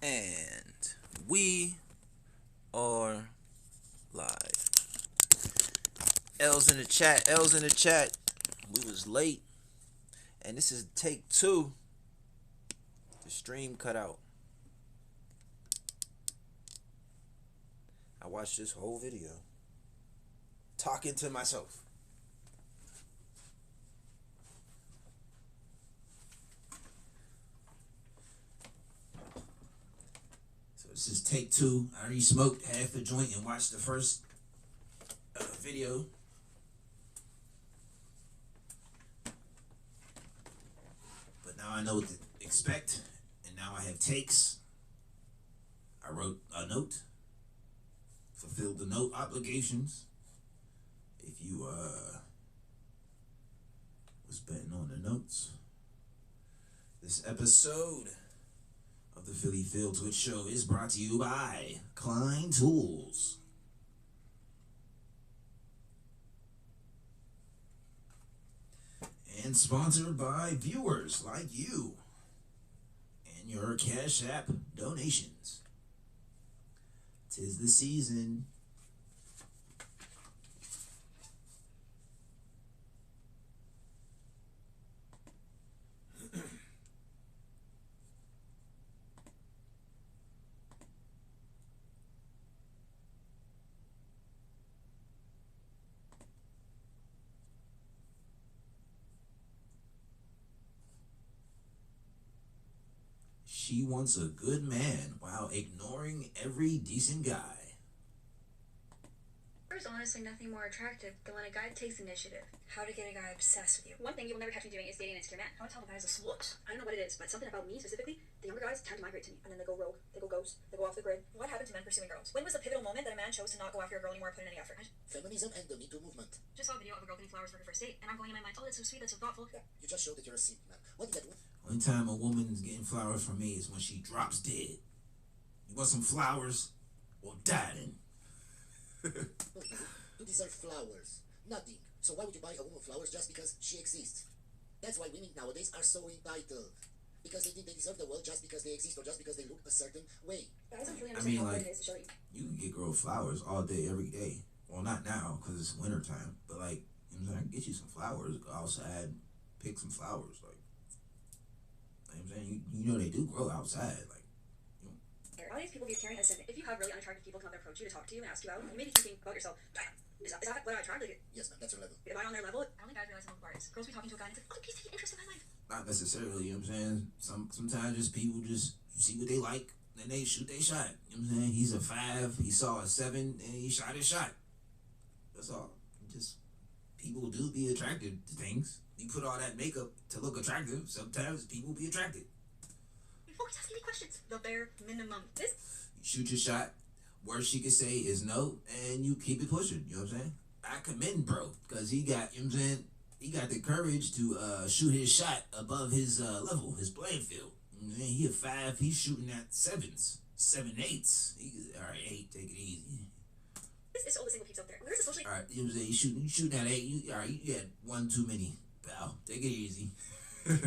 And we are live. L's in the chat. L's in the chat. We was late. And this is take 2. The stream cut out. I watched this whole video talking to myself. So this is take 2. I already smoked half a joint and watched the first video. But now I know what to expect, and now I have takes. I wrote a note, fulfilled the note obligations. If you was betting on the notes, this episode of the Philly Phil Twitch Show is brought to you by Klein Tools. And sponsored by viewers like you and your Cash App donations. 'Tis the season. She wants a good man while ignoring every decent guy. There's honestly nothing more attractive than when a guy takes initiative. How to get a guy obsessed with you. One thing you will never catch me doing is dating an insecure man. How to tell the guy's a slut. I don't know what it is, but something about me specifically, the younger guys tend to migrate to me, and then they go rogue, they go ghost, they go off the grid. What happened to men pursuing girls? When was the pivotal moment that a man chose to not go after a girl anymore or put in any effort? Feminism and the Me Too movement. Just saw a video of a girl getting flowers for her first date, and I'm going in my mind, oh, that's so sweet, that's so thoughtful. Yeah, you just showed that you're a simp, man. What did that do? Only time a woman's getting flowers from me is when she drops dead. You want some flowers? Well, die then. You deserve flowers. Nothing. So why would you buy a woman flowers just because she exists? That's why women nowadays are so entitled. Because they think they deserve the world just because they exist or just because they look a certain way. Guys don't really I understand mean, how like, hard it is to show you. you can get girl flowers all day, every day. Well, not now, because it's winter time. But, like, you know what I'm saying? I can get you some flowers. Go outside, pick some flowers. Like, you know what I'm saying? You know they do grow outside. Like, All these people view caring as simple. If you have really unattractive people come up and approach you to talk to you and ask you out, you may be thinking about yourself, damn, is that what I attract? Like, Yes, man, that's your level. am I on their level? I don't think guys realize how hard it is. Girls be talking to a guy and it's like, oh, he's taking interest in my life. not necessarily, you know what I'm saying? Sometimes just people just see what they like and they shoot their shot. You know what I'm saying? He's a 5, he saw a 7, and he shot his shot. That's all. Just people do be attracted to things. You put all that makeup to look attractive, sometimes people be attracted. You focus asking me questions. The bare minimum. This. You shoot your shot. Worst she could say is no, and you keep it pushing. You know what I'm saying? I commend bro, because he got, you know what I'm saying? He got the courage to shoot his shot above his level, his playing field. You know what I'm saying? He a 5, he's shooting at 7s, 7 8s. All right, 8, take it easy. This is all the single peeps out there. Where's the social? All right, you know what I'm saying? You shooting at 8. All right, you got 1 too many, pal. Take it easy. I'm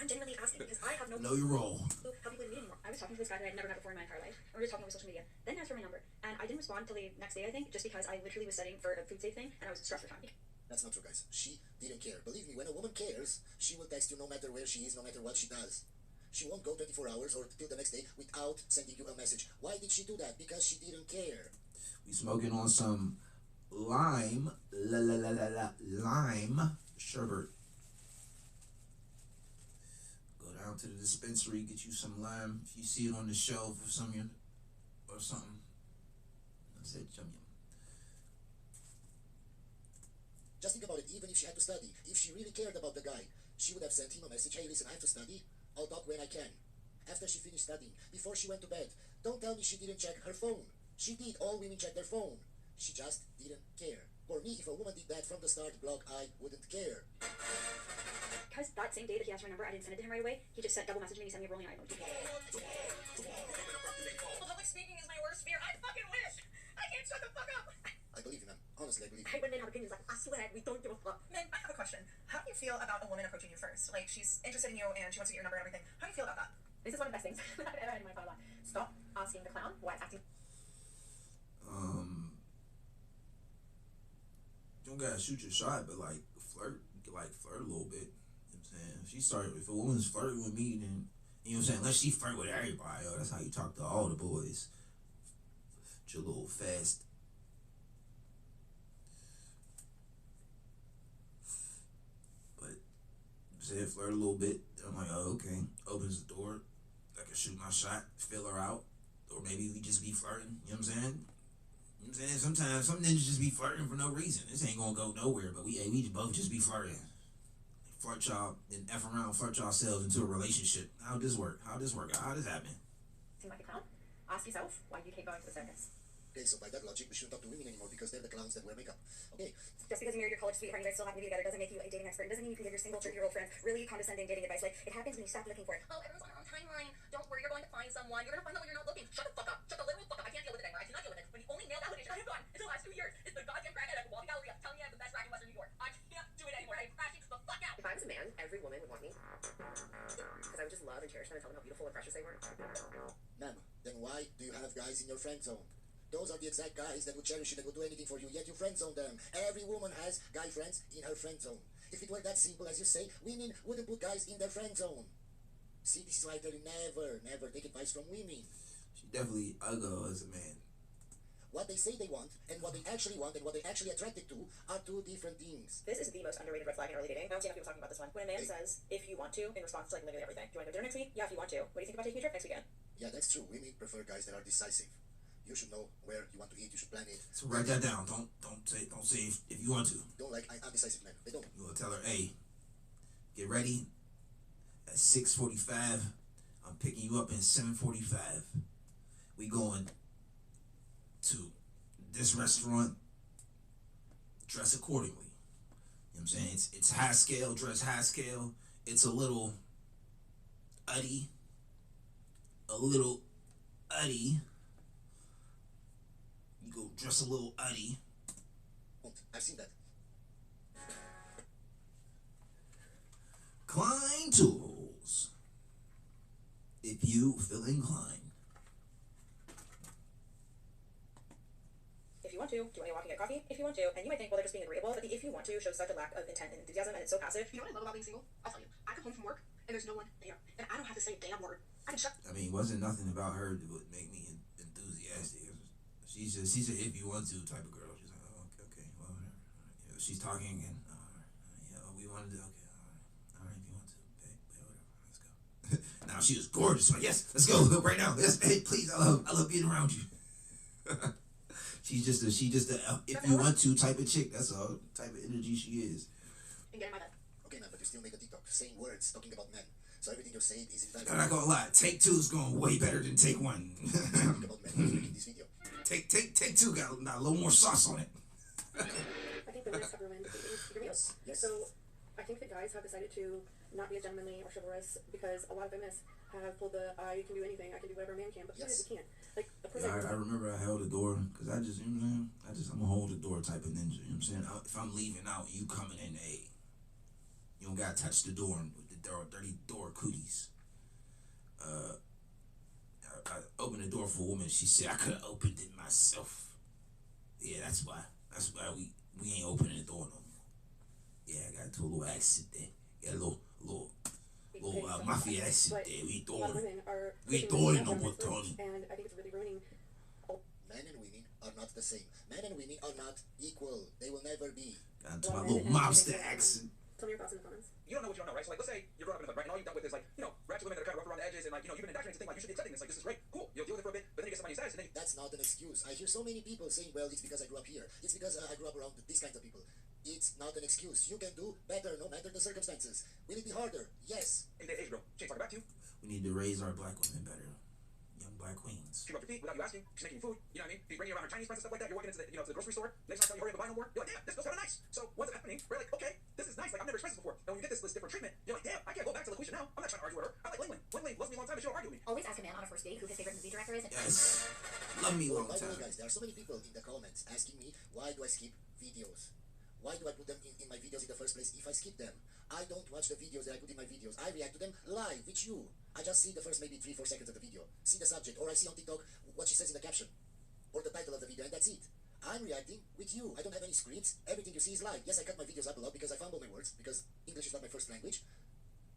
genuinely asking because I have no Know your role. clue how people meet anymore. I was talking to this guy that I'd never met before in my entire life. We were just talking over social media. Then he asked for my number, and I didn't respond till the next day, I think, just because I literally was studying for a food safe thing, and I was stressed for time. That's not true, guys. She didn't care. Believe me, when a woman cares, she will text you no matter where she is, no matter what she does. She won't go 24 hours or till the next day without sending you a message. Why did she do that? Because she didn't care. We smoking on some lime sherbet. Go down to the dispensary, get you some lime. If you see it on the shelf or something, I said yum yum. Just think about it, even if she had to study, if she really cared about the guy, she would have sent him a message, hey listen, I have to study, I'll talk when I can. After she finished studying, before she went to bed, don't tell me she didn't check her phone. She did, all women check their phone. She just didn't care. For me, if a woman did that from the start, blog, I wouldn't care. Because that same day that he asked for my number, I didn't send it to him right away. He just sent double message me and he sent me a rolling eye emoji. Public speaking is my worst fear. I fucking wish. I can't shut the fuck up. I believe you, man. Honestly, I believe you. I went in have opinions like, I swear, we don't give a fuck. Men, I have a question. How do you feel about a woman approaching you first? Like, she's interested in you and she wants to get your number and everything. How do you feel about that? This is one of the best things that I've ever had in my entire life. Stop asking the clown why it's acting. You don't gotta shoot your shot, but like flirt a little bit. You know what I'm saying? If a woman's flirting with me, then you know what I'm saying. Unless she flirt with everybody, that's how you talk to all the boys. With your little fast. But you saying flirt a little bit. I'm like, oh okay. Opens the door. I can shoot my shot, fill her out, or maybe we just be flirting. You know what I'm saying? You know what I'm saying? Sometimes some niggas just be flirting for no reason. This ain't gonna go nowhere, but we both just be flirting. Flirt y'all and F around, flirt yourselves into a relationship. How'd this work? How'd this happen? Seem like a clown? Ask yourself why you keep going to the circus. Okay, so by that logic, we shouldn't talk to women anymore because they're the clowns that wear makeup. Okay. Just because you married your college sweetheart and you guys still happen to be together doesn't make you a dating expert. It doesn't mean you can give your single 30-year-old friends really condescending dating advice. Like, it happens when you stop looking for it. Oh, everyone's on their own timeline. Don't worry, you're going to find someone. You're going to find someone when you're not looking. Shut the fuck up. Shut the literal fuck up. I can't deal with it anymore. I cannot deal with it. When the only male validation I have gotten in the last 2 years is the goddamn crackhead at the Wally Galleria telling me I have the best rack in Western New York. I can't do it anymore. I'm crashing the fuck out. If I was a man, every woman would want me. Because I would just love and cherish them and tell them how beautiful and precious they were. Ma'am, then why do you have guys in your friend zone? Those are the exact guys that would cherish you, that would do anything for you, yet you friend zone them. Every woman has guy friends in her friend zone. If it were that simple as you say, women wouldn't put guys in their friend zone. See, this is why they never take advice from women. She definitely ugly as a man. What they say they want, and what they actually want, and what they're actually attracted to are two different things. This is the most underrated red flag in early dating. I don't see enough people talking about this one. When a man says, if you want to, in response to like literally everything. Do you want to go to dinner next week? Yeah, if you want to. What do you think about taking a trip next weekend? Yeah, that's true. Women prefer guys that are decisive. You should know where you want to eat. You should plan it. So write that down. Don't say if you want to. Don't like undecisive men. They don't. You will tell her, hey, get ready at 6:45. I'm picking you up at 7:45. We going to this restaurant. Dress accordingly. You know what I'm saying? It's high scale. Dress high scale. It's a little uddy. You go dress a little uddy. I've seen that. Klein Tools. If you feel inclined. If you want to, do you want to walk and get coffee? If you want to, and you might think, well, they're just being agreeable, but the if you want to shows such a lack of intent and enthusiasm, and it's so passive. You know what I love about being single? I'll tell you. I come home from work, and there's no one there. And I don't have to say a damn word. I can shut... I mean, wasn't nothing about her that would make me enthusiastic. She's a if you want to type of girl. She's like, oh, okay, well, whatever. You know, she's talking, and yeah, we wanted to, okay, all right, if you want to, babe, whatever, let's go. Now she was gorgeous. Like, yes, let's go right now. Yes, babe, please. I love being around you. She's just a if you want to type of chick. That's all type of energy she is. And get in my bed. Okay, man, but you still make a TikTok saying words, talking about men. So everything you're saying is invalid. I'm not gonna lie. Take two is going way better than take one. Talking about men making this video. Take two got a little more sauce on it. I think feminists have ruined dating. Yes. So I think that guys have decided to not be as gentlemanly or chivalrous because a lot of feminists have pulled the I can do anything, I can do whatever a man can, but Yes. we can't. Like, of course, Yeah, I remember I held the door because I just, you know what I'm saying? I'm a hold the door type of ninja. You know what I'm saying? If I'm leaving out, you coming in, hey, you don't gotta touch the door with the dirty door cooties. I opened the door for a woman. She said I could have opened it myself. Yeah, that's why we ain't opening the door no more. Yeah, I got into a little accident there. Got a little mafia accident there. We throwing no more Tony. And I think it's really ruining. Men and women are not the same. Men and women are not equal. They will never be. Got into my little mobster accent. Tell me your thoughts in the comments. You don't know what you don't know, right? So like, let's say you're growing up in the hood, right? And all you've dealt with is like, you know, ratchet women that are kind of rough around the edges, and like, you know, you've been indoctrinated to think like you should be accepting this. Like, this is great, cool. You'll deal with it for a bit, but then you get somebody status, and then That's not an excuse. I hear so many people saying, well, it's because I grew up here. It's because I grew up around these kinds of people. It's not an excuse. You can do better no matter the circumstances. Will it be harder? Yes. in the age girl, she ain't talking back to you. We need to raise our black women better. Young black queens. She rubbed your feet without you asking. She's making you food. You know what I mean? She's bringing you around her Chinese friends and stuff like that. You're walking into the, to the grocery store. Next time I tell you hurry up and buy no more. You're like, damn, this feels kind of nice. So what's happening? We're like, okay, this is nice. Like I've never experienced this before. And when you get this different treatment, you're like, damn, I can't go back to LaQuisha now. I'm not trying to argue with her. I like Ling Ling. Ling Ling loves me a long time, but she don't argue with me. Always ask a man on a first date who his favorite movie director is. Yes. Love me long By the way, time. guys, there are so many people in the comments asking me, why do I skip videos? Why do I put them in my videos in the first place if I skip them? I don't watch the videos that I put in my videos. I react to them live with you. I just see the first maybe 3-4 seconds of the video, see the subject, or I see on TikTok what she says in the caption, or the title of the video, and that's it. I'm reacting with you. I don't have any scripts. Everything you see is live. Yes, I cut my videos up a lot because I fumble my words, because English is not my first language,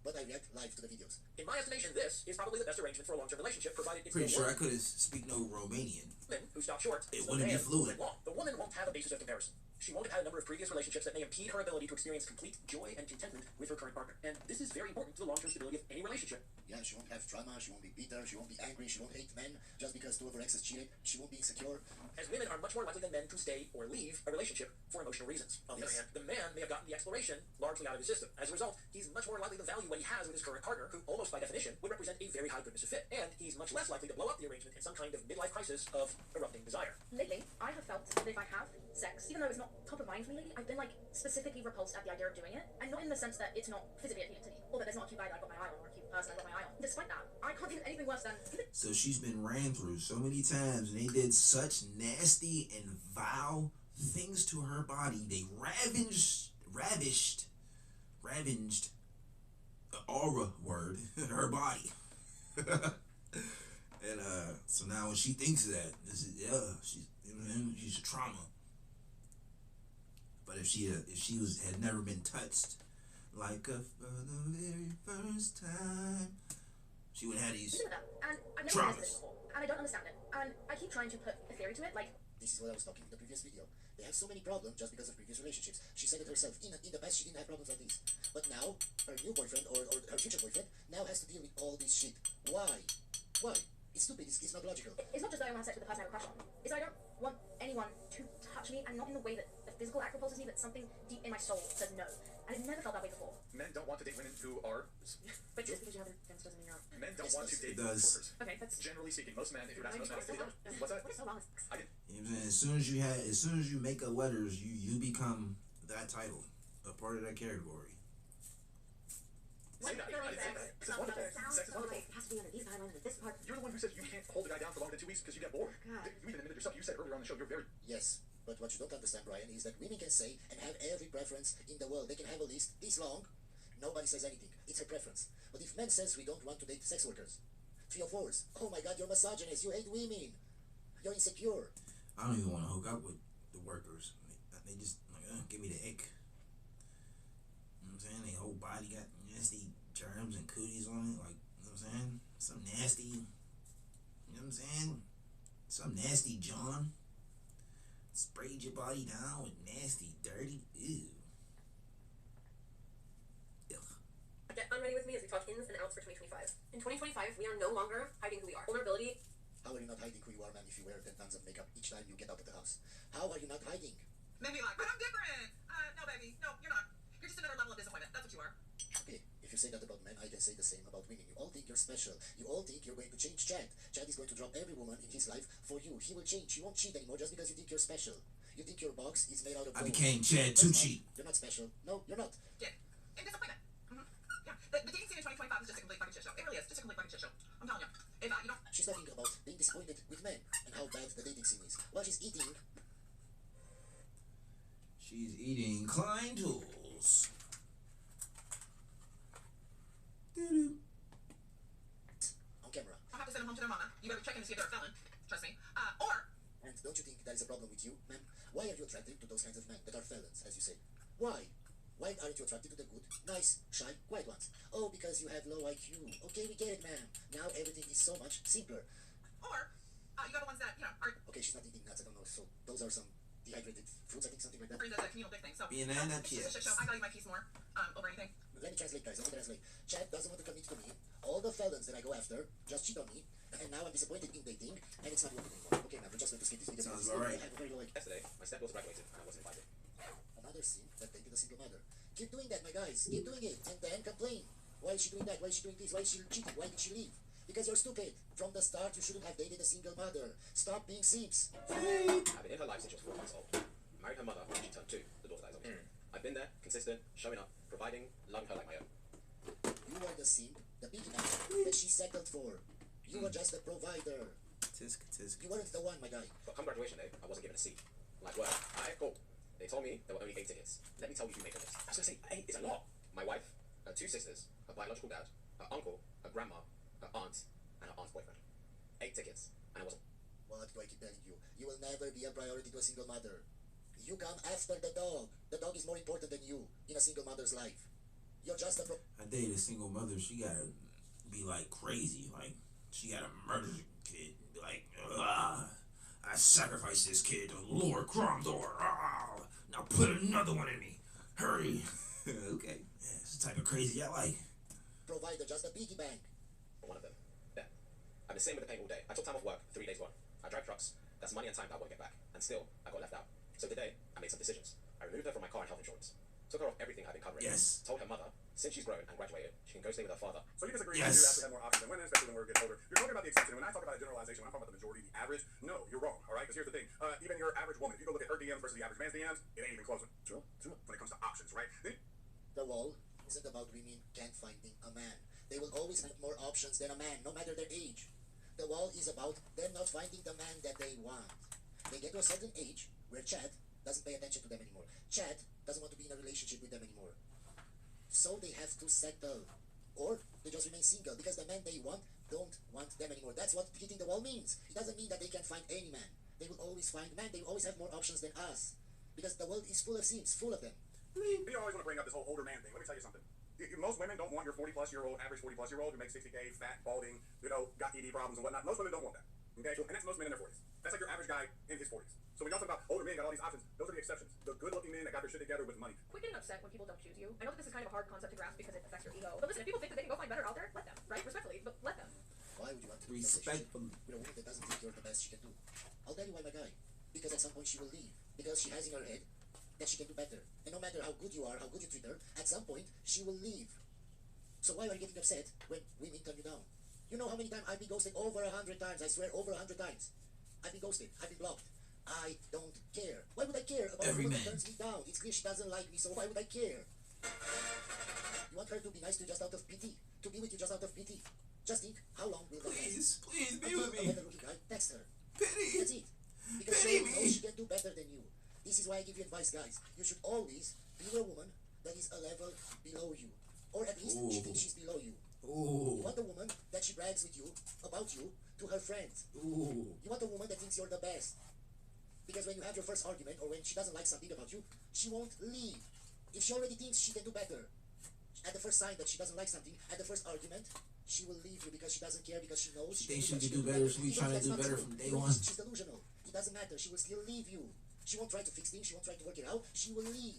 but I react live to the videos. In my estimation, this is probably the best arrangement for a long-term relationship, provided it's Pretty sure I could speak no Romanian. woman who stop short. It so wouldn't be man fluent. went long. The woman won't have a basis of comparison. She won't have had a number of previous relationships that may impede her ability to experience complete joy and contentment with her current partner. And this is very important to the long-term stability of any relationship. Yeah, she won't have trauma, she won't be bitter, she won't be angry, she won't hate men just because 2 of her exes cheated, she won't be insecure. As women are much more likely than men to stay or leave a relationship for emotional reasons. On the other hand, the man may have gotten the exploration largely out of his system. As a result, he's much more likely to value what he has with his current partner, who almost by definition would represent a very high goodness of fit. And he's much less likely to blow up the arrangement in some kind of midlife crisis of erupting desire. Lately, I have felt that if I have sex, even though it's not top of mind for me lately, I've been like specifically repulsed at the idea of doing it. And not in the sense that it's not physically appealing to me, or that there's not a cute guy that I've got my eye on, or a cute person I've got my eye on. Despite that, I can't think of anything worse than... So she's been ran through so many times, and they did such nasty and vile things to her body. They ravished the aura word her body. And so now when she thinks that, this is she's a trauma. But if she had never been touched like for the very first time, she would have had these And I've never traumas. this before, and I don't understand it. And I keep trying to put a theory to it, like... This is what I was talking in the previous video. They have so many problems just because of previous relationships. She said it herself. In the past, she didn't have problems like this. But now, her new boyfriend, or her future boyfriend, now has to deal with all this shit. Why? Why? It's stupid. It's not logical. It's not just that I want to have sex with the person I have a crush on. It's that I don't want anyone to touch me, and not in the way that a physical act repulses me, but something deep in my soul says no. And I've never felt that way before. Men don't want to date women who are... But just because you have a fence doesn't mean you're... Men don't Yes, want to it date does. workers. Okay, that's... Generally speaking, most men, if you would ask most men, What is so they wrong? don't. What's that? What is so wrong with sex? I didn't. You know what I'm saying? As soon as you make up letters, you become that title, a part of that category. Say that. I didn't say that. This is wonderful. Sex is wonderful. It has to be under these guidelines with this part. You're the one who said you can't hold a guy down for longer than 2 weeks because you get bored. God. You even admitted yourself. You said earlier on the show you're very... Yes, but what you don't understand, Brian, is that women can say and have every preference in the world. They can have a list this long. Nobody says anything. It's her preference. But if men says we don't want to date sex workers, 3 or 4s, oh my God, you're misogynist. You hate women. You're insecure. I don't even want to hook up with the workers. They just like, give me the ick. You know what I'm saying? Their whole body got nasty germs and cooties on it. Like, you know what I'm saying? Some nasty, you know what I'm saying? Some nasty John. Sprayed your body down with nasty, dirty, ew. Get unready with me as we talk ins and outs for 2025. In 2025, we are no longer hiding who we are. Vulnerability. How are you not hiding who you are, man, if you wear 10 tons of makeup each time you get out of the house? How are you not hiding? Men be like, but I'm different. No, baby. No, you're not. You're just another level of disappointment. That's what you are. Okay, if you say that about men, I can say the same about women. You all think you're special. You all think you're going to change Chad. Chad is going to drop every woman in his life for you. He will change. He won't cheat anymore just because you think you're special. You think your box is made out of I gold. became Chad That's Tucci. not. You're not special. No, you're not. Yeah. And disappointment. Yeah. The dating scene in 2025 is just a complete fucking shit show. It really is. Just a complete fucking shit show. I'm telling you. If you don't... She's talking about being disappointed with men and how bad the dating scene is. While she's eating She's eating Klein Tools. Doo-doo. on camera. I'll have to send them home to their mama. You better check in to see if they're a felon. Trust me. Or... And don't you think that is a problem with you, ma'am? Why are you attracted to those kinds of men that are felons, as you say? Why? Why aren't you attracted to the good, nice, shy, quiet ones? Oh, because you have low IQ. Okay, we get it, ma'am. Now everything is so much simpler. Or... you got the ones that, you know, are... Okay, she's not eating nuts, I don't know. So those are some dehydrated fruits, I think, something like that. the communal big thing. So... Banana it's just a shit show. I value my peace more over anything. Let me translate, guys. Let me translate. Chad doesn't want to commit to me. All the felons that I go after just cheat on me. And now I'm disappointed in dating, and it's not working anymore. Okay, man, we're just going to skip this video. Sounds because alright. I have a very low IQ. Yesterday, my stepdaughter graduated and I wasn't invited. Another scene that dated a single mother. Keep doing that, my guys. Keep doing it. And then complain. Why is she doing that? Why is she doing this? Why is she cheating? Why did she leave? Because you're stupid. From the start, you shouldn't have dated a single mother. Stop being simps. I've been in her life since she was 4 months old. Married her mother when she turned 2, the daughter that is of me. I've been there, consistent, showing up, providing, loving her like my own. You are the simp, the big man that she settled for. You were just the provider. Tisk, tisk. You weren't the one, my guy. But come graduation day, I wasn't given a seat. Like, well, alright, cool. They told me there were only 8 tickets. Let me tell you who made the list. I was gonna say 8 is a lot. My wife, her 2 sisters, her biological dad, her uncle, her grandma, her aunt, and her aunt's boyfriend. 8 tickets, and I wasn't. What do I keep telling you? You will never be a priority to a single mother. You come after the dog. The dog is more important than you in a single mother's life. You're just a I dated a single mother. She gotta be like crazy. Like she gotta murder the kid. Be like, I sacrificed this kid to Lord Cromdor. Now put another one in me. Hurry. Okay. Yeah, it's the type of crazy I like. provider, just a piggy bank. One of them. Yeah. I've been sitting with the paint all day. I took time off work, 3 days gone. I drive trucks. That's money and time that I won't get back. And still, I got left out. So today, I made some decisions. I removed her from my car and health insurance. Took her off everything I've been covering. Yes. Told her mother, since she's grown and graduated, she can go stay with her father. So you disagree Yes. that you have to have more options than women, especially when we're getting older. You're talking about the exception. When I talk about a generalization, when I'm talking about the majority, the average, no, you're wrong, all right? Because here's the thing. Even your average woman, if you go look at her DMs versus the average man's DMs, it ain't even close. True. When it comes to options, right? The wall isn't about women can't finding a man. They will always have more options than a man, no matter their age. The wall is about them not finding the man that they want. They get to a certain age where Chad doesn't pay attention to them anymore. Chad doesn't want to be in a relationship with them anymore. So they have to settle. Or they just remain single because the man they want don't want them anymore. That's what hitting the wall means. It doesn't mean that they can find any man. They will always find man. They will always have more options than us. Because the world is full of sims, full of them. You always want to bring up this whole older man thing. Let me tell you something. Most women don't want your 40-plus-year-old, average 40-plus-year-old who makes 60K, fat, balding, got ED problems and whatnot. Most women don't want that. Okay? And that's most men in their 40s. That's like your average guy in his 40s. So when y'all talk about older men got all these options, those are the exceptions. The good-looking men that got their shit together with money. Quit getting upset when people don't choose you. I know that this is kind of a hard concept to grasp because it affects your ego. But listen, if people think that they can go find better out there, let them, right? Respectfully, but let them. Why would you want to be in a relationship Respectfully. with a woman that doesn't think you're the best she can do? I'll tell you why, my guy. Because at some point she will leave. Because she has in her head that she can do better. And no matter how good you are, how good you treat her, at some point she will leave. So why are you getting upset when women turn you down? You know how many times I've been ghosted? Over 100 times. I swear, over 100 times. I've been ghosted. I've been blocked. I don't care. Why would I care about Every a woman man. that turns me down? It's clear she doesn't like me, so why would I care? You want her to be nice to you just out of pity? To be with you just out of pity? Just think, how long will that last? Please be Until with a me. better looking guy, text her. Pity. That's it. Because Pity she me. knows she can do better than you. This is why I give you advice, guys. You should always be with a woman that is a level below you. Or at least she Ooh. thinks she's below you. You Ooh. want a woman that she brags with you, about you, to her friends. Ooh. You want a woman that thinks you're the best. Because when you have your first argument, or when she doesn't like something about you, she won't leave. If she already thinks she can do better, at the first sign that she doesn't like something, at the first argument, she will leave you because she doesn't care, because she knows She thinks she what can do better, so we Even trying if to do that's not better true, from day you know, one. She's delusional. It doesn't matter. She will still leave you. She won't try to fix things. She won't try to work it out. She will leave.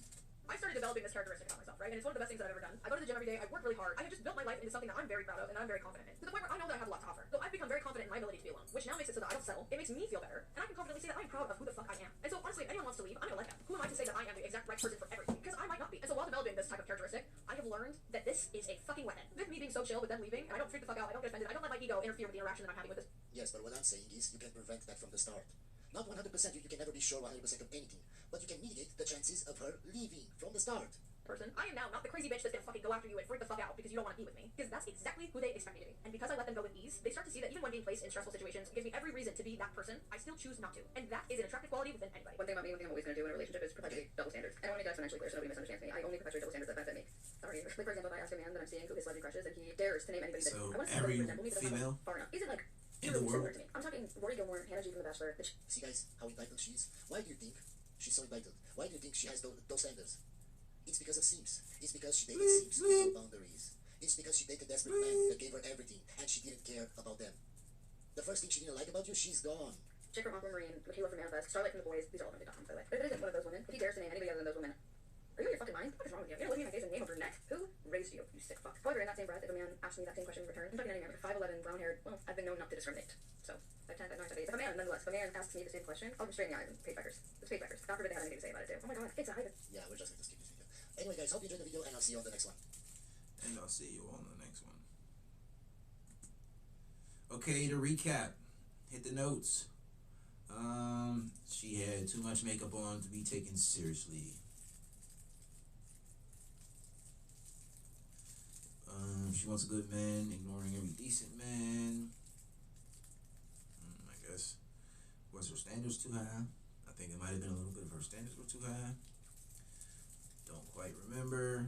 I started developing this characteristic about myself, right? And it's one of the best things that I've ever done. I go to the gym every day. I work really hard. I have just built my life into something that I'm very proud of and I'm very confident in. To the point where I know that I have a lot to offer. So I've become very confident in my ability to be alone, which now makes it so that I don't settle. It makes me feel better, and I can confidently say that I'm proud of who the fuck I am. And so honestly, if anyone wants to leave, I'm gonna let them. Who am I to say that I am the exact right person for everything? Because I might not be. And so while developing this type of characteristic, I have learned that this is a fucking weapon. With me being so chill with them leaving, and I don't freak the fuck out, I don't get offended, I don't let my ego interfere with the interaction that I'm having with this Yes, but what I'm saying is you can prevent that from the start. Not 100%. You can never be sure 100% of anything. But you can mitigate the chances of her leaving from the start. person. I am now not the crazy bitch that's gonna fucking go after you and freak the fuck out because you don't want to be with me. Because that's exactly who they expect me to be. And because I let them go with ease, they start to see that even when being placed in stressful situations gives me every reason to be that person, I still choose not to. And that is an attractive quality within anybody. One thing about me, one thing I'm always going to do in a relationship is perpetuate double standards. And I want to make that financially clear so nobody misunderstands me. I only perpetuate double standards that benefit me. Sorry. Like, for example, if I ask a man that I'm seeing who his celebrity crushes and he dares to name anybody that So I want to see every for example, me, but that's female not far enough. Is it like in the similar world. to me? I'm talking Rory Gilmore, Hannah G from The Bachelor. See, guys, how entitled she is? Why do you think she's so entitled? Why do you think she has those standards? It's because of Sims. It's because she dated Sims with no boundaries. It's because she dated desperate men that gave her everything and she didn't care about them. The first thing she didn't like about you, she's gone. Chick from Aquamarine, Michaela from Manifest, Starlight from The Boys. These are all women.com, by the way. But if it isn't one of those women, if he dares to name anybody other than those women, are you out of your fucking mind? What is wrong with you? You're gonna look me in my face and name a brunette? Who raised you, you sick fuck? However, in that same breath, if a man asks me that same question in return, I'm talking to any man, like 5'11", brown-haired, well, I've been known not to discriminate. So, 5'10", 5'9", 5'8". If a man, nonetheless, if a man asks me the same question, I'll look him straight in the eyes and page backers. It's page backers. God forbid they have anything to say about it, too. Oh my god, it's a hype. Yeah, we're just going to skip this video. Anyway, guys, hope you enjoyed the video and I'll see you on the next one. And I'll see you on the next one. Okay, to recap, hit the notes. She had too much makeup on to be taken seriously. She wants a good man, ignoring every decent man. I guess. Was her standards too high? I think it might have been a little bit of her standards were too high. quite remember.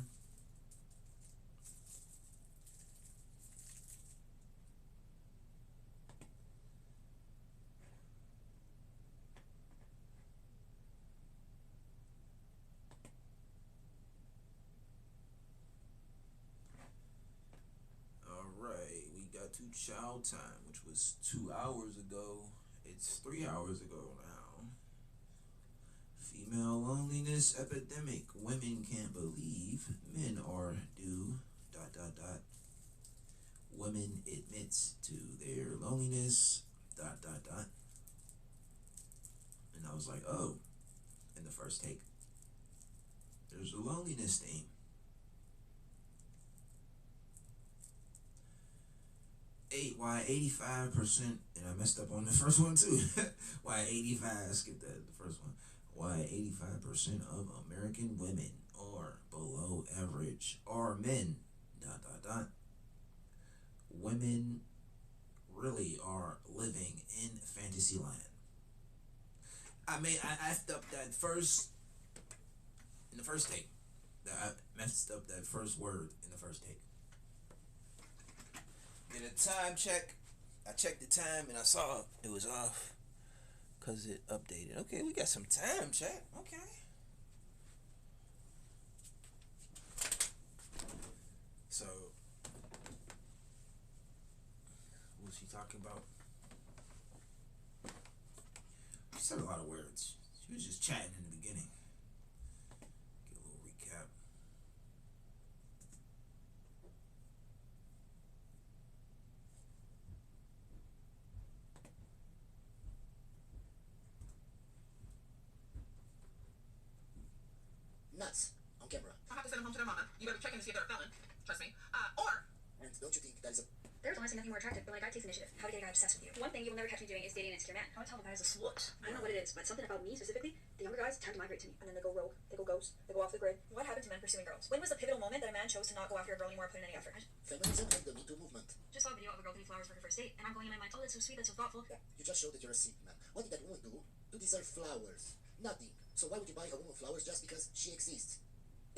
Alright, we got to child time, which was 2 hours ago. It's 3 hours ago now. Female loneliness epidemic. Women can't believe men are due. ... Women admits to their loneliness. ... And I was like, oh, in the first take, there's a loneliness theme. Why 85%, and I messed up on the first one too. Why 85, skip that, the first one. Why 85% of American women are below average are men. ... Women really are living in fantasy land. I mean, I effed up that first, in the first take. I messed up that first word in the first take. Did a time check. I checked the time and I saw it was off because it updated. Okay, we got some time check. Okay. So, what was she talking about? She said a lot of words. She was just chatting in the beginning. Get a little recap. Nuts. On camera. I'll have to send them home to their mama. You better check in to see if they're a felon. Trust me. Or And don't you think that is a... There's honestly nothing more attractive than when a guy takes initiative. How to get a guy obsessed with you. One thing you will never catch me doing is dating an insecure man. How to tell the guy is a slut. I don't know what it is, but something about me specifically, the younger guys tend to migrate to me. And then they go rogue, they go ghost, they go off the grid. What happened to men pursuing girls? When was the pivotal moment that a man chose to not go after a girl anymore or put in any effort? Feminism and the Me Too movement. Just saw a video of a girl putting flowers for her first date, and I'm going in my mind, oh, that's so sweet, that's so thoughtful. Yeah, you just showed that you're a simp, man. What did that woman do to deserve flowers? Nothing. So why would you buy a woman flowers just because she exists?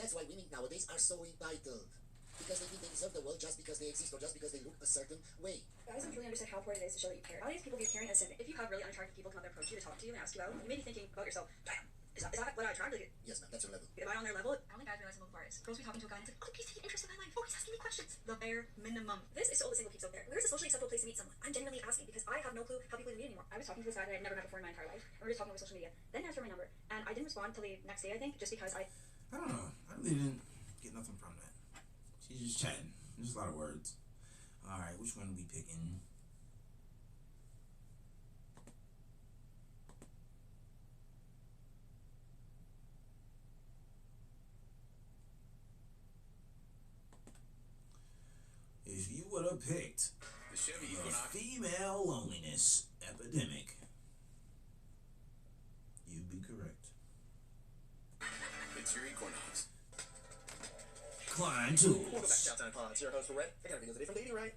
That's why women nowadays are so entitled. Because they think they deserve the world just because they exist or just because they look a certain way. Guys don't really understand how important it is to show that you care. Nowadays, people get caring and simple. If you have really unattractive people come up and approach you to talk to you and ask you out, you may be thinking about yourself, damn, is that what I attract? Like, Yes, man, that's your level. am I on their level? I don't think guys realize how low the bar is. Girls be talking to a guy and it's like, oh, he's taking interest in my life. Oh, he's asking me questions. The bare minimum. This is to all the single peeps out there. Where's a socially acceptable place to meet someone? I'm genuinely asking because I have no clue how people even meet anymore. I was talking to this guy that I'd never met before in my entire life. And we were just talking over social media. Then he asked for my number. And I didn't respond until the next day, I think, just because I don't know. I really didn't get nothing from that. She's just chatting. There's a lot of words. Alright, which one are we picking? If you would have picked The Chevy the Equinox. female loneliness epidemic, you'd be correct. It's your Equinox. Klein Welcome back to Tools. Shoutout Pod. It's your host, Red. I got a video today from Dating Right.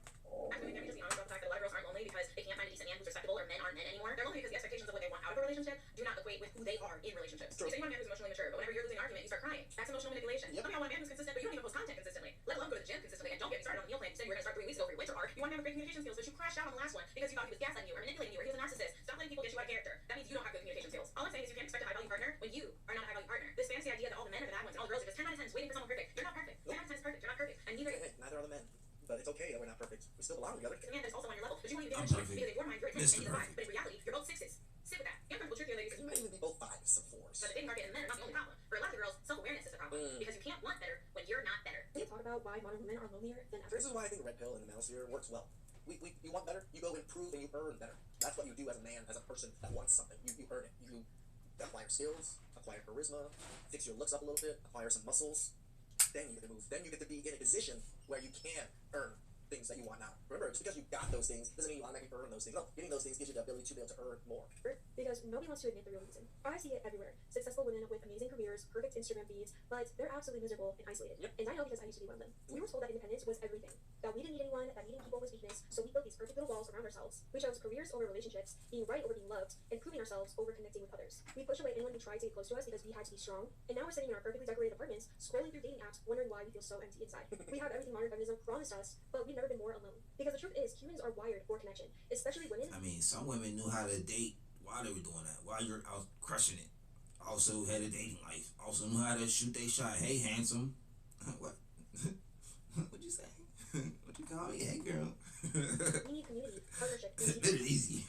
actually, can we just be honest about the fact that a lot of girls aren't lonely because they can't find a decent man who's respectable, or men aren't men anymore? They're lonely because the expectations of what they want out of a relationship do not equate with who they are in relationships. True. You say you want a man who's emotionally mature, but whenever you're losing an argument, you start crying. That's emotional manipulation. Yep. Some of y'all want a man who's consistent, but you don't even post content consistently, let alone go to the gym consistently. And don't get me started on the meal plan you said you were going to start 3 weeks ago for your winter arc. You want a man with great communication skills, but you crashed out on the last one because you thought he was gaslighting you or manipulating you or he was a narcissist. Stop letting people get you out of character. That means you don't have good communication skills. All I'm saying is you can't expect a high value partner when you are not a high value partner. This fancy idea that all the men are the bad ones and all the girls are just 10 out of 10 waiting for someone perfect. You're not perfect. 10 out of 10 is perfect. You're not perfect. And neither Hey, neither are the men. But it's okay that we're not perfect. We still belong together. is the man that's also on your level. But you want to be I'm different perfect. because in your mind you're a 10 and Mr. he's a 5. Perfect. But in reality, you're both 6s. Sit with that. The uncomfortable truth here, ladies, is You may even be both 5s and 4s. but the dating market and men are not the only problem. For a lot of the girls, self-awareness is the problem. Because you can't want better when you're not better. Can you talk about why modern women are lonelier than ever? This is why I think the red pill and the manosphere works well. You want better, you go improve and you earn better. That's what you do as a man, as a person that wants something. You earn it. You acquire skills, acquire charisma, fix your looks up a little bit, acquire some muscles. Then you get to move. Then you get to be in a position where you can earn things that you want now. Remember, just because you got those things doesn't mean you automatically earn those things. No, getting those things gives you the ability to be able to earn more. Because nobody wants to admit the real reason. I see it everywhere. Successful women with amazing careers, perfect Instagram feeds, but they're absolutely miserable and isolated. Yep. And I know because I used to be one of them. We were told that independence was everything. That we didn't need anyone, that needing people was weakness, so we built these perfect little walls around ourselves. We chose careers over relationships, being right over being loved, and proving ourselves over connecting with others. We pushed away anyone who tried to get close to us because we had to be strong, and now we're sitting in our perfectly decorated apartments, scrolling through dating apps, wondering why we feel so empty inside. We have everything modern feminism promised us, but we've never been more alone. Because the truth is, humans are wired for connection, especially women. I mean, some women knew how to date while they were doing that, while you're out crushing it. Also had a dating life. Also knew how to shoot their shot. Hey, handsome. What? What'd you say? What you call me? Hey, girl. We need community, partnership, and Did it easy.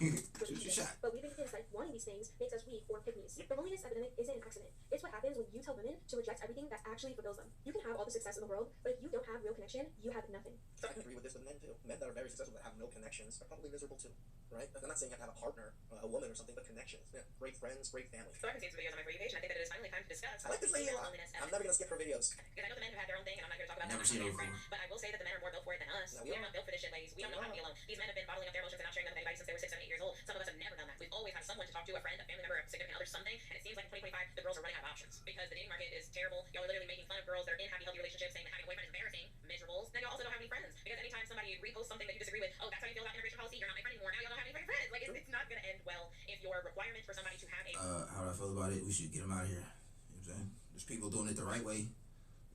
Shoot your shot. But we've been convinced that wanting these things makes us weak or pick-me's. The loneliness epidemic isn't an accident. It's what happens when you tell women to reject everything that actually fulfills them. You can have all the success in the world, but if you don't have real connection, you have nothing. I can agree with this with men too. Men that are very successful that have no connections are probably miserable too, right? I'm not saying you have to have a partner, a woman or something, but connections. Yeah, great friends, great family. So I've been seeing some videos on my For You page, and I think that it is finally time to discuss I like this lady a lot. loneliness I'm never gonna skip her videos. Because I know the men have had their own thing, and I'm not going to talk about Never that. seen it before. But I will say that the men are more built for it than us. No, We are not built for this shit, ladies. We don't know how to be alone. These men have been bottling up their emotions and not sharing them with anybody since they were 6, 7, 8 years old. Some of us have never done that. We've always had someone to talk to, a friend, a family member, a significant other, something. And it seems like in 2025, the girls are running out of options because the dating market is terrible. Y'all are literally making fun of girls that are in happy, healthy relationships, saying that having a boyfriend is embarrassing, miserables. Then y'all also don't have any friends because anytime somebody reposts something that you disagree with, oh, that's how you feel about immigration policy, you're not my friend anymore. Now y'all don't have any friends. Like it's not going to end well if your requirement for somebody to have a How do I feel about it? We should get them out of here. You know what I'm saying? There's people doing it the right way.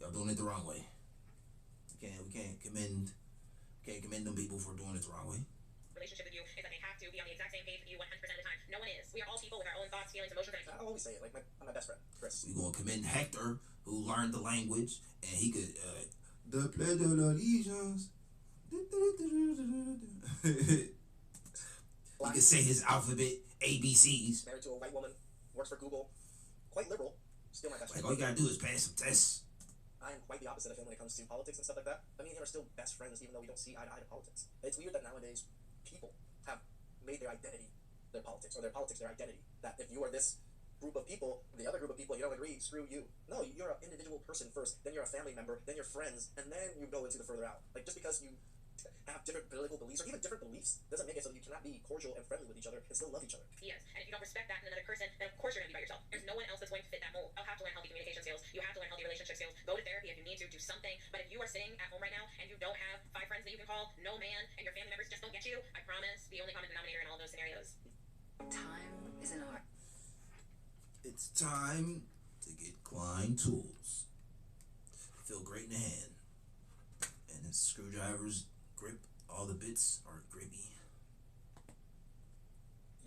Y'all doing it the wrong way. We can't commend them people for doing it the wrong way. relationship with you is that they have to be on the exact same page with you 100% of the time. No one is. We are all people with our own thoughts, feelings, emotions, and I always say it, like my best friend, Chris. We gonna commend Hector, who learned the language, and he could the pledge of allegiance. He could say his alphabet ABCs. Married to a white woman, works for Google, quite liberal, still my best friend. Like all you gotta do is pass some tests. I am quite the opposite of him when it comes to politics and stuff like that. Me and him are still best friends even though we don't see eye to eye to politics. It's weird that nowadays people have made their identity their politics, or their politics their identity. That if you are this group of people, the other group of people, you don't agree, screw you. No, you're an individual person first, then you're a family member, then you're friends, and then you go into the further out. Like just because you have different political beliefs or even different beliefs doesn't make it so that you cannot be cordial and friendly with each other and still love each other. Yes, and if you don't respect that in another person, then of course you're going to be by yourself. There's no one else that's going to fit that mold. You'll have to learn healthy communication skills. You have to learn healthy relationship skills. Go to therapy if you need to. Do something. But if you are sitting at home right now and you don't have 5 friends that you can call, no man, and your family members just don't get you, I promise the only common denominator in all those scenarios. Time is an art. It's time to get Klein tools. Feel great in the hand. And the screwdriver's grip, all the bits are grippy.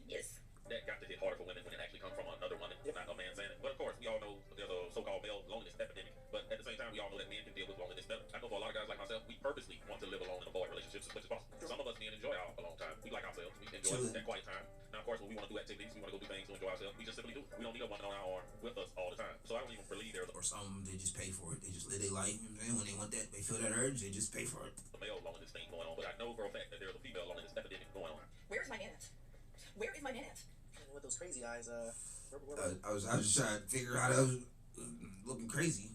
Yes. That got to hit harder for women when it actually comes from another woman, not a man saying it. But of course, we all know there's a so-called male loneliness epidemic. But at the same time, we all know that men can deal with loneliness better. I know for a lot of guys like myself, we purposely want to live alone and avoid relationships as much as possible. Some of us men enjoy our alone time. We like ourselves. We enjoy that quiet time. Now, of course, when we want to do activities, we want to go do things to enjoy ourselves, we just simply do. We don't need a woman on our arm with us all the time. So I don't even believe there's Or some, they just pay for it. They just live their life. And when they want that, they feel that urge, they just pay for it. a male loneliness thing going on. But I know for a fact that there's a female loneliness epidemic going on. Where's my man at? Where is my man at? With those crazy eyes, I was just trying to figure out I was looking crazy.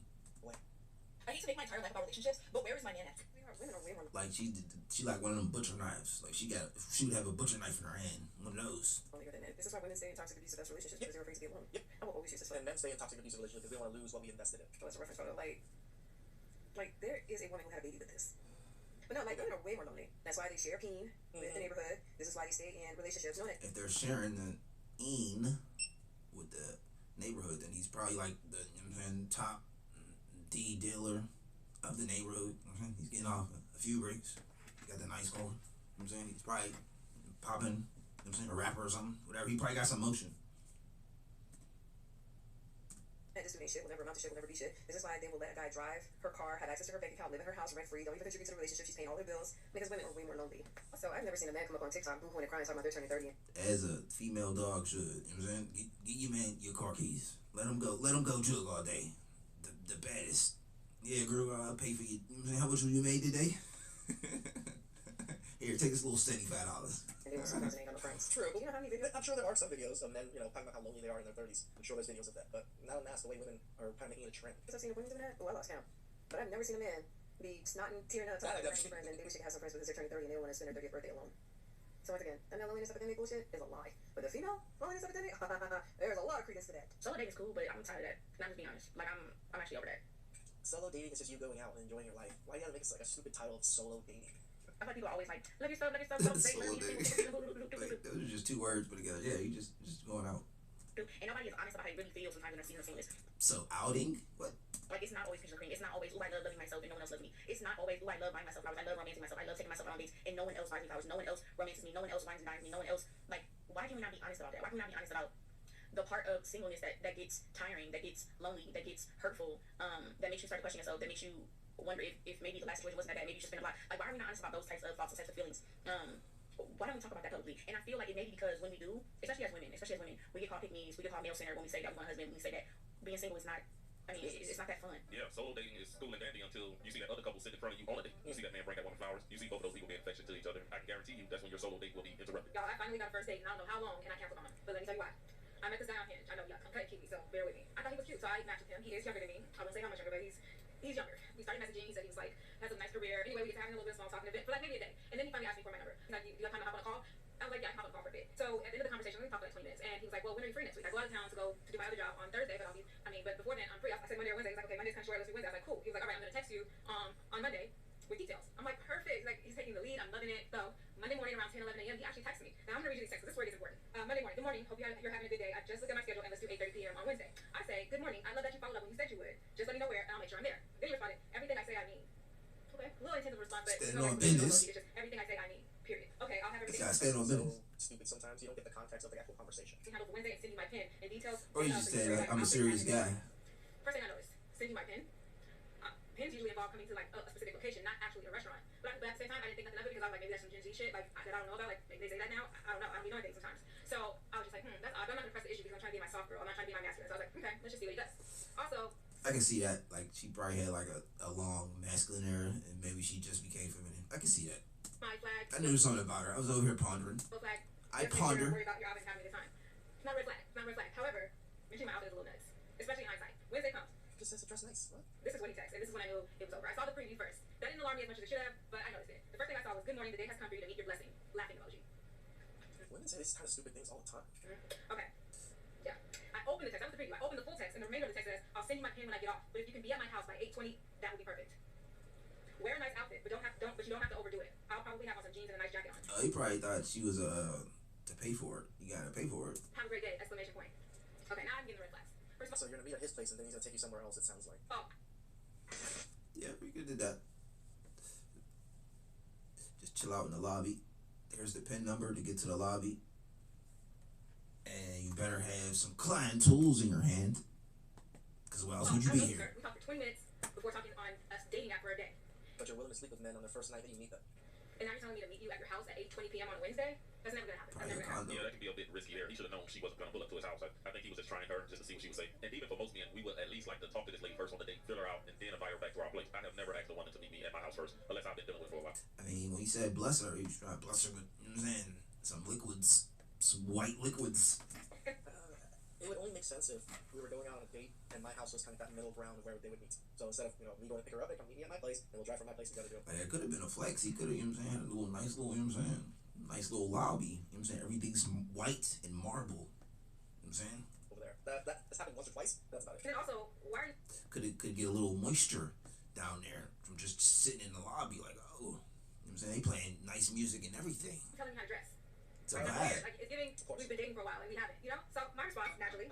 I hate to make my entire life about relationships, but where is my man at? Women. Like she like one of them butcher knives. Like she would have a butcher knife in her hand. One of those. This is why women stay in toxic abusive relationships because they're afraid to be alone. Yep. I will always use this. And men stay in toxic abusive relationships because they want to lose what we invested in. So it's a reference photo. Like there is a woman who had a baby with this. But no, like women are way more lonely. That's why they share peen with the neighborhood. This is why they stay in relationships. No, If they're sharing the with the neighborhood, then he's probably like the top D dealer of the neighborhood. He's getting off a few bricks. He got the nice car. I'm saying he's probably popping. I'm saying a rapper or something. Whatever. He probably got some motion. and this dude ain't shit, will never amount to shit, will never be shit. This is why they will let a guy drive her car, have access to her bank account, live in her house rent free, don't even contribute to the relationship, she's paying all their bills, because women are way more lonely. Also, I've never seen a man come up on TikTok boohooing and crying talking about they're turning 30. As a female dog should, you know what I'm saying? Get your man your car keys. Let him go jug all day. The baddest. Yeah, girl, I'll pay for you. You know what I'm saying? How much you made today? Here, take this little $75. And they will sometimes ain't got no friends. True. But you know how many videos? I'm sure there are some videos of men, talking about how lonely they are in their 30s. I'm sure there's videos of that. But not en masse the way women are kind of making it a trend. Because I've seen women doing that. Oh, I lost count. But I've never seen a man be snotting, tearing up, talking to friends, and maybe she can have some friends because they're turning 30 and they don't want to spend their 30th birthday alone. So once again, that male loneliness epidemic bullshit is a lie. But the female loneliness epidemic, there's a lot of credence to that. Solo dating is cool, but I'm tired of that. And I'm just being honest. Like, I'm actually over that. Solo dating is just you going out and enjoying your life. Why do you gotta make it like a stupid title of solo dating? I feel like people are always like, love yourself, Solo dating. Like, those are just two words put together. Yeah, you just going out. And nobody is honest about how they really feel sometimes when I see them saying this. So outing? What? Like, it's not always picture cream. It's not always, I love loving myself and no one else loves me. It's not always, I love buying myself flowers. I love romancing myself. I love taking myself out on dates and no one else buys me flowers. No one else romances me. No one else wines and dines me. No one else, like, why can we not be honest about that? Why can we not be honest about the part of singleness that gets tiring, that gets lonely, that gets hurtful, that makes you start to question yourself, that makes you wonder if maybe the last situation wasn't that bad, maybe you just spent a lot. Like, why are we not honest about those types of thoughts, those types of feelings? Why don't we talk about that publicly? And I feel like it may be because when we do, especially as women, we get called pick-me's, we get called male-centered when we say that we want a husband, when we say that being single is not, I mean, it's not that fun. Yeah, solo dating is cool and dandy until you see that other couple sit in front of you on a date. You see that man bring that woman flowers. You see both of those people being affectionate to each other. I can guarantee you that's when your solo date will be interrupted. Y'all, I finally got a first date, and I don't know how long, and I canceled on him. But let me tell you why. I met this guy on Hinge. I know, y'all, I'm kind of cute, so bear with me. I thought he was cute, so I matched with him. He is younger than me. I won't say how much younger, but he's younger. We started messaging. He said he was like, has a nice career. Anyway, we just having a little bit of small talk, an event for like maybe a day. And then he finally asked me for my number. He's like, do you have time to hop on a call? I was like, yeah, I can hop on a call for a bit. So at the end of the conversation, we talked for like 20 minutes, and he was like, well, when are you free next week? I go out of town to go to do my other job on Thursday, but but before then, I'm free. I said Monday or Wednesday. He's like, okay, Monday's kind of short. Let's do Wednesday. I was like, cool. He was like, all right, I'm gonna text you on Monday with details. I'm like, perfect. Like, he's taking the lead. I'm loving it. So Monday morning around 10, 11 a.m., he actually texted me. Now I'm gonna read you these texts. This word is important. Monday morning, good morning. Hope you're having a good day. I just looked at my schedule and let's do 8:30 p.m. on Wednesday. I say, good morning. I love that you followed up when you said you would. Just let me know where, and I'll make sure I'm there. Then he responded, everything I say I mean. Okay, a little intense of a response, but Stand on business. It's just everything I say I mean. Period. Okay, I'll have This everything. guy stand on business. Stupid sometimes. You don't get the context of the actual conversation. Handle for Wednesday and send you my pen and details. Or you just say like, I'm a serious guy. First thing I noticed, send you my pen. Pens usually involve coming to like a specific location, not actually a restaurant. But at the same time, I didn't think nothing of it because I was like, maybe that's some Gen Z shit like that I don't know about. Like maybe they say that now. I don't know. I don't be knowing things sometimes. So I was just like, that's odd. But I'm not gonna press the issue because I'm trying to be my soft girl. I'm not trying to be my masculine. So I was like, okay, let's just see what he does. Also, I can see that. Like, she probably had like a long masculine era, and maybe she just became feminine. I can see that. my flag. I knew something about her. I was over here pondering. Flag. I ponder. Worry about your outfit having a good time. Not red flag. Not red flag. However, mentioning my outfit is a little nuts, especially in hindsight. Wednesday comes. Just says to dress nice. What? This is what he texted, and this is when I knew it was over. I saw the preview first. That didn't alarm me as much as it should have, but I noticed it. The first thing I saw was, good morning, the day has come for you to meet your blessing. Laughing emoji. Women say these kind of stupid things all the time. Okay. Yeah. I opened the text. That was the preview. I opened the full text, and the remainder of the text says, I'll send you my pen when I get off. But if you can be at my house by 8:20, that would be perfect. Wear a nice outfit, but you don't have to overdo it. I'll probably have on some jeans and a nice jacket on. He probably thought she was to pay for it. You gotta pay for it. Have a great day! Exclamation point. Okay, now I'm getting the red flags. First of all, So you're gonna meet at his place and then he's gonna take you somewhere else. It sounds like. oh, Yeah, we could do that. Just chill out in the lobby. There's the PIN number to get to the lobby. And you better have some client tools in your hand. Because why else would you be here? We talked for 20 minutes before talking on us dating app for a day. But you're willing to sleep with men on the first night that you meet them. And now you're telling me to meet you at your house at 8:20 p.m. on a Wednesday? That's never gonna happen. That's never gonna happen. Yeah, that can be a bit risky there. He should have known she wasn't going to pull up to his house. I think he was just trying her just to see what she would say. And even for most men, we would at least like to talk to this lady first on the date, fill her out, and then invite her back to our place. I have never asked a woman to meet me at my house first, unless I've been dealing with her for a while. I mean, when he said bless her, he was trying to bless her with, you know what I'm saying, some liquids. Some white liquids. It would only make sense if we were going out on a date and my house was kind of that middle ground of where they would meet. So instead of, me going to pick her up, they come meet me at my place and we'll drive from my place together to Like, it could have been a flex. He could have, you know what I'm saying, had a nice little, you know what I'm saying, nice little lobby. You know what I'm saying, everything's white and marble. You know what I'm saying? over there. That's happened once or twice. That's about it. And then also, why are you Could get a little moisture down there from just sitting in the lobby like, oh, you know what I'm saying, they playing nice music and everything. telling me how to dress? It's Right, all that's right. weird. Like, it's giving, we've been dating for a while and we haven't, you know? So my response, naturally,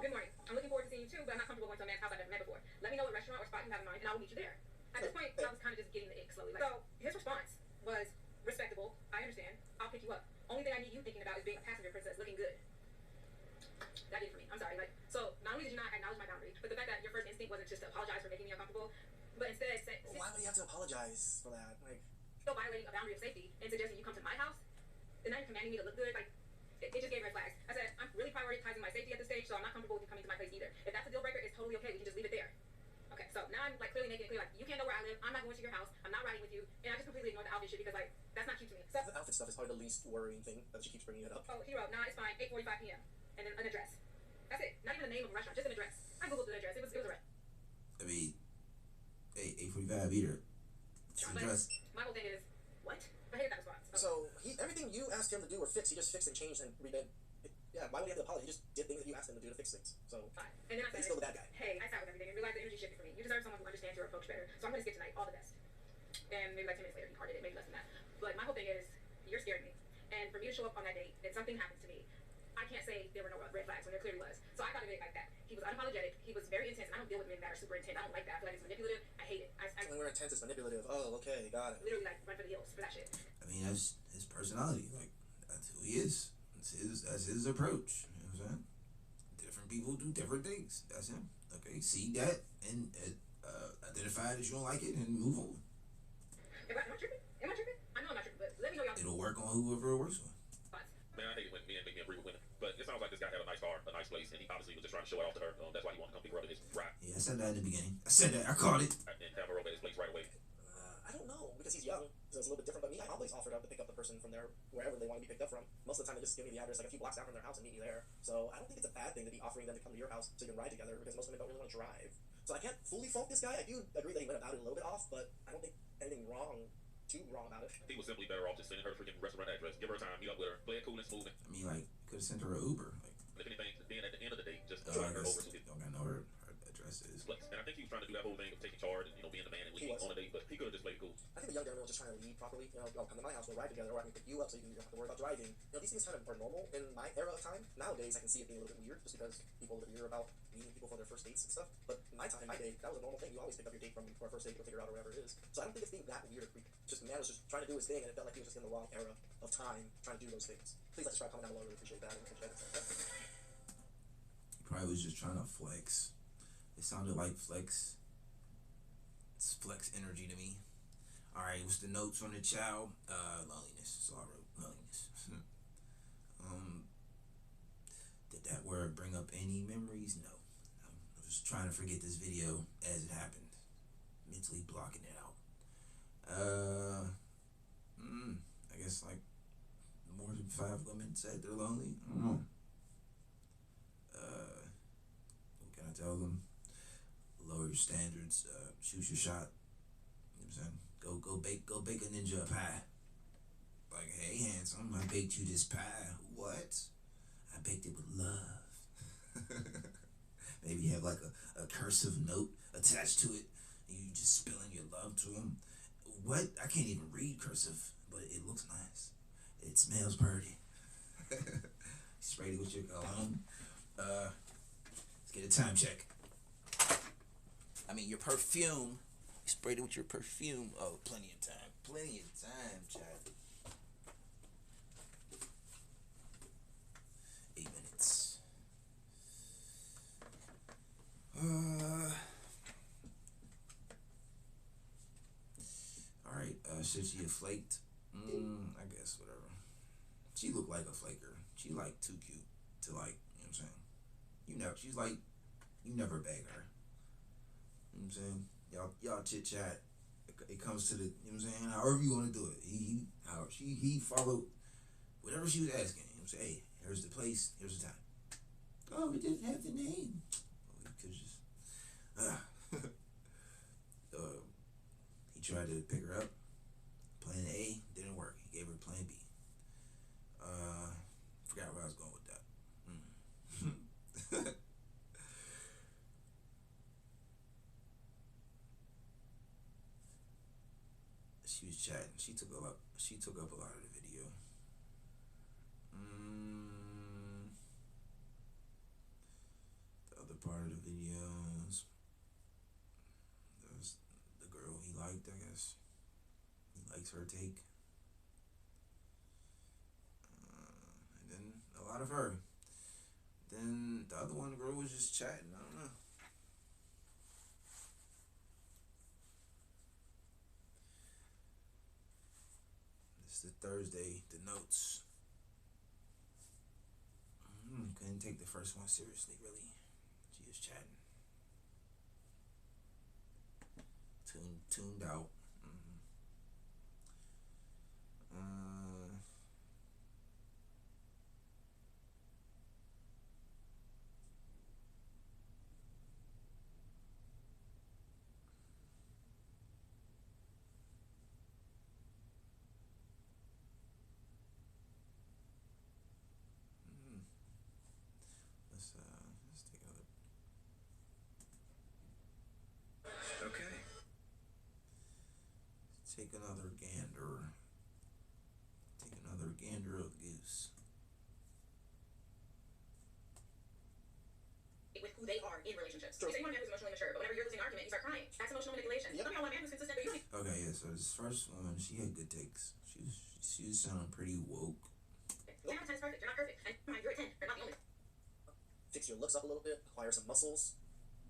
good morning. I'm looking forward to seeing you too, but I'm not comfortable going to a man's house I've never met before. Let me know what restaurant or spot you have in mind, and I will meet you there. At this point, I was kind of just getting the ick slowly. Like, so his response was respectable. I understand. I'll pick you up. Only thing I need you thinking about is being a passenger princess, looking good. That did it for me. I'm sorry. Like, so not only did you not acknowledge my boundary, but the fact that your first instinct wasn't just to apologize for making me uncomfortable, but instead said, Why would you have to apologize for that? Like, still violating a boundary of safety and suggesting you come to my house, and now you're commanding me to look good. Like, it just gave red flags. I said, I'm really prioritizing my safety at this stage, so I'm not comfortable with you coming to my place either. If that's a deal breaker, it's totally okay. We can just leave it there. Okay, so now I'm like clearly making it clear, like, you can't know where I live. I'm not going to your house. I'm not riding with you. And I just completely ignored the outfit shit because, like, that's not cute to me. So, the outfit stuff is probably the least worrying thing that she keeps bringing it up. oh, he wrote, nah, it's fine. 8:45 p.m. And then an address. That's it. Not even the name of a restaurant, just an address. I googled the address. It was a restaurant. I mean, 8:45 either. My whole thing is, what? I hated that response. So everything you asked him to do or fix, he just fixed and changed and redid. Yeah, why would he have to apologize? He just did things that you asked him to do to fix things. So Fine. And then I said, he's still the bad guy. hey, I sat with everything and realized the energy shifted for me. You deserve someone who understands your approach better. So I'm going to skip tonight. All the best. And maybe like 10 minutes later, he hearted it, maybe less than that. But my whole thing is, you're scaring me. And for me to show up on that date and something happens to me, I can't say there were no red flags when there clearly was. So I got a date like that. He was unapologetic. He was very intense. And I don't deal with men that are super intense. I don't like that. I feel like it's manipulative. I hate it. When we're intense, it's manipulative. Oh, okay, got it. Literally like run for the hills for that shit. I mean, that's his personality. Like, that's who he is. That's his approach. You know what I'm saying? Different people do different things. That's him. Okay, see that and identify that you don't like it and move on. Am I tripping? Am I tripping? I know I'm not tripping, but let me know y'all. It'll work on whoever it works on. Man, I hate it when men make me agree with women. But it sounds like this guy had a nice car, a nice place, and he obviously was just trying to show it off to her. That's why he wanted to come pick her up in his ride. Yeah, I said that in the beginning. I said that. I caught it. And have her over at his place right away. I don't know, because he's young, so it's a little bit different. But me, I always offered up to pick up the person from there, wherever they want to be picked up from. Most of the time, they just give me the address, like a few blocks down from their house, and meet me there. So I don't think it's a bad thing to be offering them to come to your house so you can ride together, because most women don't really want to drive. So I can't fully fault this guy. I do agree that he went about it a little bit off, but I don't think anything too wrong about it. He was simply better off just sending her freaking restaurant address, give her time, meet up with her, play it cool and smooth. I mean, like, could have sent her an Uber. Like, if anything, then at the end of the day, just I drive her over guess to his don't got know her address is. place. And I think he was trying to do that whole thing of taking charge and being the man and leading on a date, but he could have just played it cool. I think the young gentleman was just trying to lead properly. Come to my house, we'll ride together, or I can pick you up so you don't have to worry about driving. These things kind of are normal in my era of time. Nowadays, I can see it being a little bit weird, just because people hear about meeting people for their first dates and stuff. But in my time, in my day, that was a normal thing. You always pick up your date from a first date, you'll figure out or whatever it is. So I don't think it's being that weird or creepy. Just the man was just trying to do his thing, and it felt like he was just in the wrong era of time trying to do those things. Please let us try comment down below. I really appreciate that. He probably was just trying to flex. It sounded like flex. It's flex energy to me. All right, what's the notes on the child? Loneliness. So I wrote loneliness. Did that word bring up any memories? No. I was trying to forget this video as it happened. Mentally blocking it out. I guess like more than 5 women said they're lonely. I don't know. What can I tell them? Lower your standards. Shoot your shot. You know what I'm saying? Go bake a ninja a pie. Like, hey, handsome, I baked you this pie. What? I baked it with love. Maybe you have like a cursive note attached to it, and you just spilling your love to them. What? I can't even read cursive, but it looks nice. It smells pretty. Sprayed it with your cologne. Let's get a time check. I mean, your perfume. You sprayed it with your perfume. Oh, plenty of time. Plenty of time, child. 8 minutes. Alright, should she have flaked? I guess, whatever. She looked like a flaker. She like too cute to like, you know what I'm saying? She's like, you never bag her. You know what I'm saying? Y'all chit chat. It comes to the, you know what I'm saying? However you want to do it. He followed whatever she was asking. You know what I'm saying? Hey, here's the place, here's the time. Oh, it didn't have the name. Oh, he could just, he tried to pick her up. Plan A didn't work. He gave her plan B. Forgot where I was going with that. She was chatting. She took up a lot of the video. The other part of the videos, there was the girl he liked, I guess. He likes her take. And then a lot of her. Then the other one, the girl was just chatting. I don't know. It's the Thursday, the notes. Couldn't take the first one seriously, really. She was chatting. Tuned out. take another gander. Take another gander of goose. With who they are in relationships. True. You say you want a man who's emotionally mature, but whenever you're losing an argument, you start crying. That's emotional manipulation. Yep. Let me know a man who's consistent, but you don't. Okay, yeah, so this first woman, she had good takes. She was sounding pretty woke. You're not 10 is perfect. You're not perfect. And mind, you're a 10. You're not the only. Fix your looks up a little bit, acquire some muscles.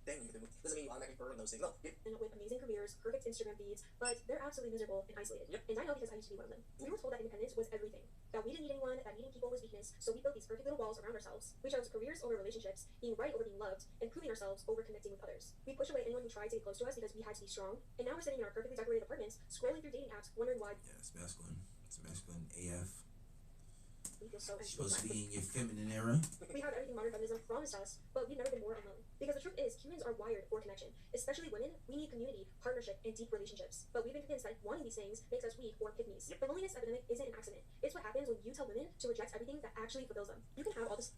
Then you can move. Doesn't mean you automatically burn those things. No. And with amazing careers, perfect Instagram feeds, but they're absolutely miserable and isolated. Yep. And I know because I used to be one of them. We were told that independence was everything. That we didn't need anyone, that needing people was weakness, so we built these perfect little walls around ourselves. We chose careers over relationships, being right over being loved, and proving ourselves over connecting with others. We pushed away anyone who tried to get close to us because we had to be strong, and now we're sitting in our perfectly decorated apartments, scrolling through dating apps, wondering why Yeah, it's masculine. It's masculine AF. we feel so Supposed to be in your feminine era. We have everything modern feminism promised us, but we've never been more alone. Because the truth is, humans are wired for connection. Especially women, we need community, partnership, and deep relationships. But we've been convinced that wanting these things makes us weak or pygmies. The loneliness epidemic isn't an accident. It's what happens when you tell women to reject everything that actually fulfills them. You can have all this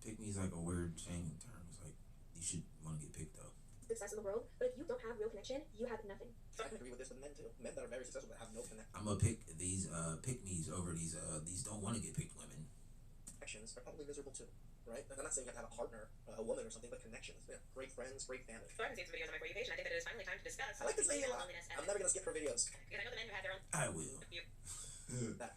Pick me is like a weird saying in terms. Like, you should want to get picked up. success in the world, but if you don't have real connection, you have nothing. I can agree with this with men too. Men that are very successful but have no connection. I'm gonna pick these pick me's over these don't want to get picked women. Connections are probably miserable too, right? I'm not saying you have to have a partner, a woman or something, but connections. Yeah, great friends, great family. So I've seen some videos on my For You page, and I think that it is finally time to discuss I like this lady a lot. loneliness I'm never gonna skip her videos. because I know the men who have their own I will. view. That